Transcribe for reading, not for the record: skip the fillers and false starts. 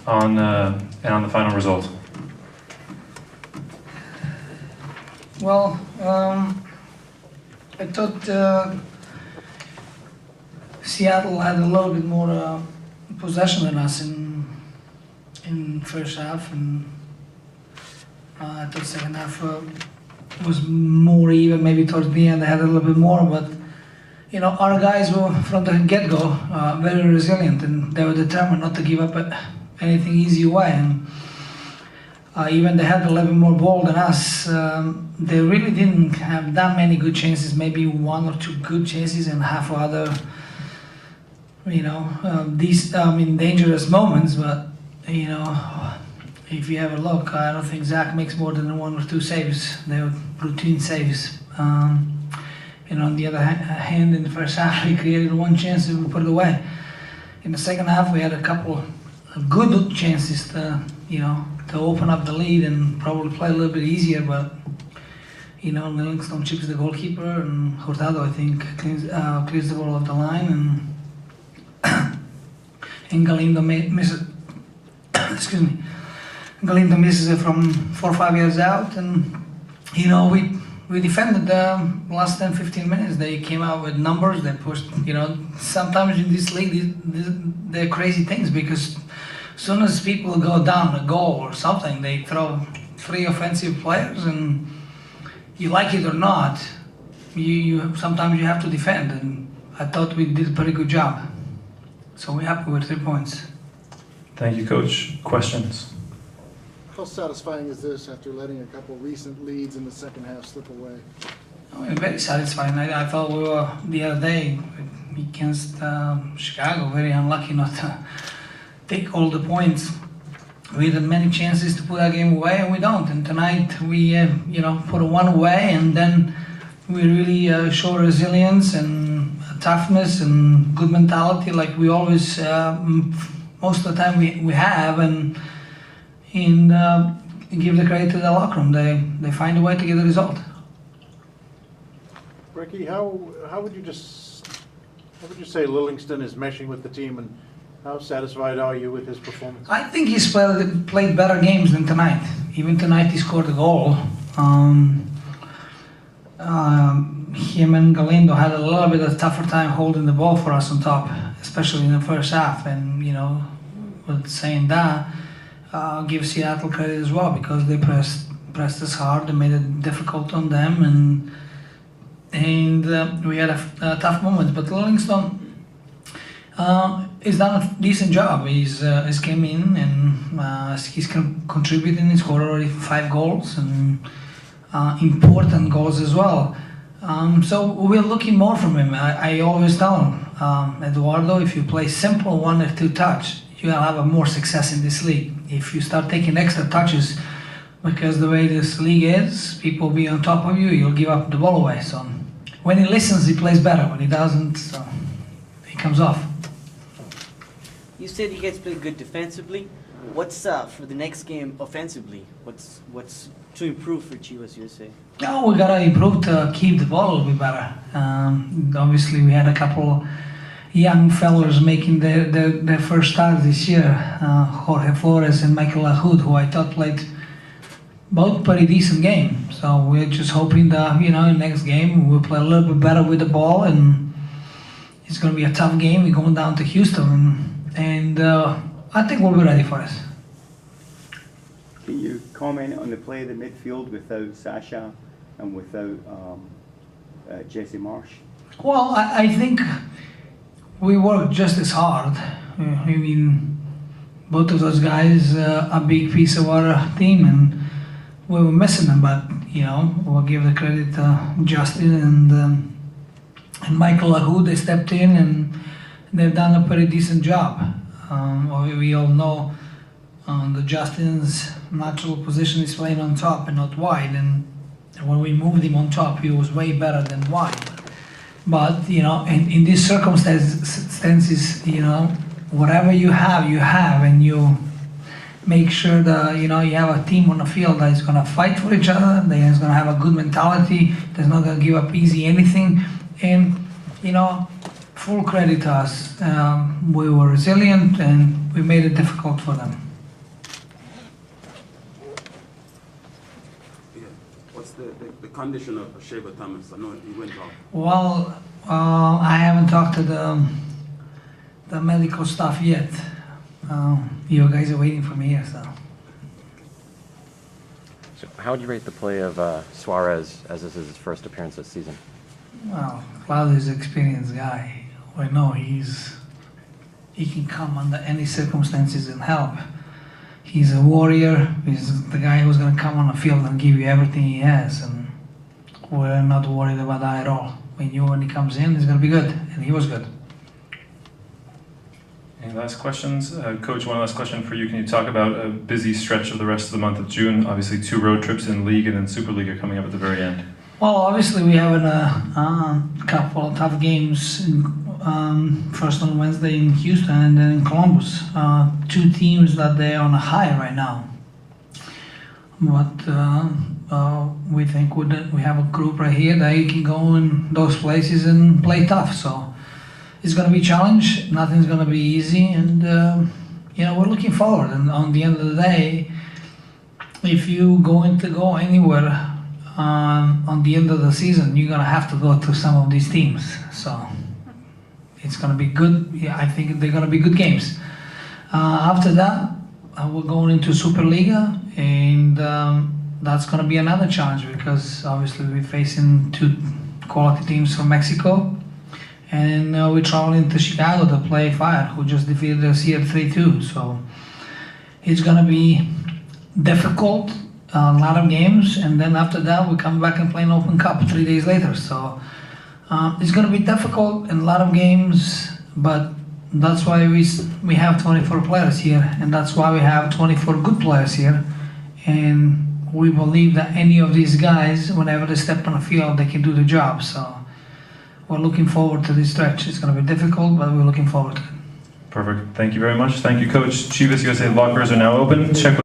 on the final result? Well, I thought Seattle had a little bit more possession than us in first half, and I thought second half was more even. Maybe towards the end they had a little bit more, but you know, our guys were from the get-go very resilient, and they were determined not to give up anything easy away. And even they had a little bit more ball than us. They really didn't have that many good chances. Maybe one or two good chances, and half other, you know, dangerous moments. But you know, if you have a look, I don't think Zach makes more than one or two saves. They were routine saves. And on the other hand, in the first half, we created one chance and we put it away. In the second half, we had a couple of good chances to, you know, to open up the lead and probably play a little bit easier. But you know, Livingston chips the goalkeeper, and Hurtado, I think, clears the ball off the line, and Galindo misses. Excuse me. Galindo misses it from 4 or 5 yards out, and you know, we defended the last 10-15 minutes. They came out with numbers. They pushed. You know, sometimes in this league, they're crazy things, because as soon as people go down a goal or something, they throw 3 offensive players, and you like it or not, you sometimes you have to defend. And I thought we did a pretty good job. So we're happy with 3 points. Thank you, Coach. Questions? How satisfying is this after letting a couple recent leads in the second half slip away? I mean, very satisfying. I thought we were the other day against Chicago very unlucky not to take all the points. We had many chances to put that game away, and we don't. And tonight we you know, put one away, and then we really show resilience and toughness and good mentality, like we always most of the time we have, and give the credit to the locker room. They find a way to get the result. Preki, how would you say Livingston is meshing with the team, and how satisfied are you with his performance? I think he's played better games than tonight. Even tonight he scored a goal. Him and Galindo had a little bit of a tougher time holding the ball for us on top, especially in the first half. And you know, with saying that, give Seattle credit as well, because they pressed us hard and made it difficult on them, and we had a tough moment. But Livingston he's done a decent job. He's came in and he's contributing. He scored already 5 goals, and important goals as well. So we're looking more from him. I always tell him, Eduardo, if you play simple 1 or 2 touch, you'll have more success in this league. If you start taking extra touches, because the way this league is, people will be on top of you, you'll give up the ball away. So when he listens, he plays better. When he doesn't, so he comes off. You said you guys played good defensively. What's for the next game offensively? What's to improve for Chivas USA? No, we gotta improve to keep the ball a little bit better. Obviously, we had a couple young fellas making their first start this year, Jorge Flores and Michael Lahoud, who I thought played both pretty decent game. So we're just hoping that, you know, next game we'll play a little bit better with the ball, and it's going to be a tough game. We're going down to Houston, and I think we'll be ready for it. Can you comment on the play of the midfield without Sasha and without Jesse Marsh? Well, I think we worked just as hard. I mean, both of those guys are a big piece of our team, and we were missing them. But you know, we'll give the credit to Justin and Michael Lahoud. They stepped in and they've done a pretty decent job. We all know the Justin's natural position is playing on top and not wide, and when we moved him on top, he was way better than wide. But you know, in these circumstances, you know, whatever you have, and you make sure that, you know, you have a team on the field that is going to fight for each other, that is going to have a good mentality, that's not going to give up easy anything, and you know, full credit to us. We were resilient and we made it difficult for them. condition of Sheva Thomas? I know he went off. Well, I haven't talked to the medical staff yet. You guys are waiting for me here, so. So how would you rate the play of Suarez as this is his first appearance this season? Well, Claudio's an experienced guy. We know he can come under any circumstances and help. He's a warrior. He's the guy who's going to come on the field and give you everything he has, and we're not worried about that at all. We knew when he comes in, he's going to be good, and he was good. Any last questions? Coach, one last question for you. Can you talk about a busy stretch of the rest of the month of June? Obviously 2 road trips in League and then Super League are coming up at the very end. Well, obviously we have a couple of tough games. First on Wednesday in Houston and then in Columbus. 2 teams that they're on a high right now. But we think we have a group right here that you can go in those places and play tough. So it's going to be a challenge. Nothing's going to be easy, and we're looking forward. And on the end of the day, if you going to go anywhere on the end of the season, you're going to have to go to some of these teams. So it's going to be good. Yeah, I think they're going to be good games. After that, we're going into Superliga, and that's going to be another challenge because obviously we're facing 2 quality teams from Mexico, and we're traveling to Chicago to play Fire, who just defeated us here 3-2. So it's going to be difficult, a lot of games, and then after that we come back and play an Open Cup 3 days later. So it's going to be difficult in a lot of games, but that's why we have 24 players here, and that's why we have 24 good players here. And we believe that any of these guys, whenever they step on the field, they can do the job. So we're looking forward to this stretch. It's going to be difficult, but we're looking forward to it. Perfect. Thank you very much. Thank you, Coach. Chivas USA lockers are now open. Check